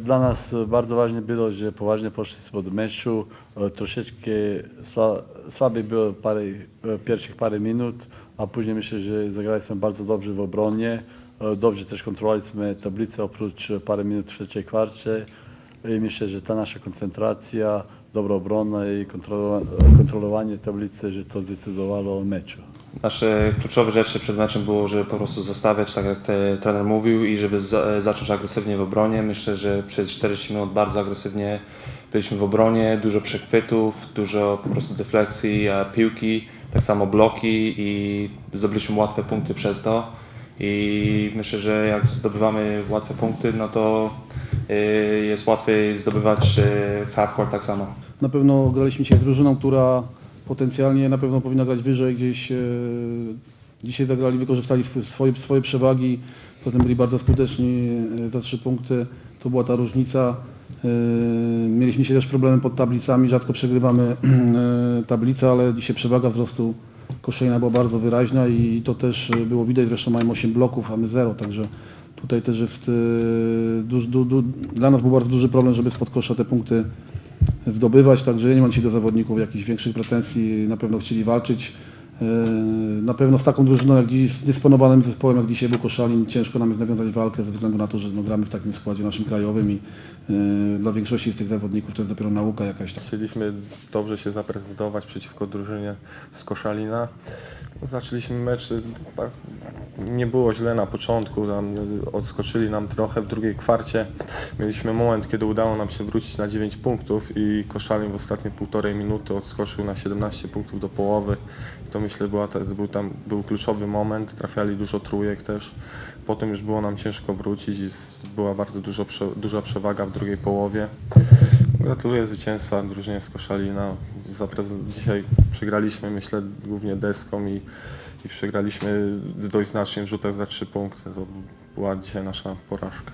Dla nas bardzo ważne było, że poważnie poszliśmy do meczu. Troszeczkę słabiej było pierwszych parę minut, a później myślę, że zagraliśmy bardzo dobrze w obronie. Dobrze też kontrolowaliśmy tablicę oprócz parę minut w trzeciej kwarcie. I myślę, że ta nasza koncentracja, dobra obrona i kontrolowanie tablicy, że to zdecydowało o meczu. Nasze kluczowe rzeczy przed meczem było, żeby po prostu zostawiać, tak jak trener mówił, i żeby zacząć agresywnie w obronie. Myślę, że przez 40 minut bardzo agresywnie byliśmy w obronie, dużo przechwytów, dużo po prostu defleksji, piłki, tak samo bloki i zdobyliśmy łatwe punkty przez to. I myślę, że jak zdobywamy łatwe punkty, no to jest łatwiej zdobywać w half-court tak samo. Na pewno graliśmy dzisiaj z drużyną, która potencjalnie na pewno powinna grać wyżej. Gdzieś dzisiaj zagrali, wykorzystali swoje przewagi, potem byli bardzo skuteczni za 3 punkty. To była ta różnica. Mieliśmy dzisiaj też problemy pod tablicami, rzadko przegrywamy tablicę, ale dzisiaj przewaga wzrostu Koszalina była bardzo wyraźna i to też było widać. Zresztą mają 8 bloków, a my 0, także tutaj też jest dla nas był bardzo duży problem, żeby spod kosza te punkty zdobywać, także ja nie mam dzisiaj do zawodników jakichś większych pretensji, na pewno chcieli walczyć. Na pewno z taką drużyną, jak dziś, dysponowanym zespołem, jak dzisiaj był Koszalin, ciężko nam jest nawiązać walkę ze względu na to, że gramy w takim składzie naszym krajowym i dla większości z tych zawodników to jest dopiero nauka jakaś tam. Chcieliśmy dobrze się zaprezentować przeciwko drużynie z Koszalina. Zaczęliśmy mecz, nie było źle na początku, tam odskoczyli nam trochę w drugiej kwarcie. Mieliśmy moment, kiedy udało nam się wrócić na 9 punktów i Koszalin w ostatnie 1,5 minuty odskoczył na 17 punktów do połowy. To myślę był kluczowy moment, trafiali dużo trójek też. Potem już było nam ciężko wrócić i była bardzo duża przewaga w drugiej połowie. Gratuluję zwycięstwa drużynie z Koszalina. Dzisiaj przegraliśmy, myślę, głównie deską i przegraliśmy dość znacznie w rzutach za 3 punkty. To była dzisiaj nasza porażka.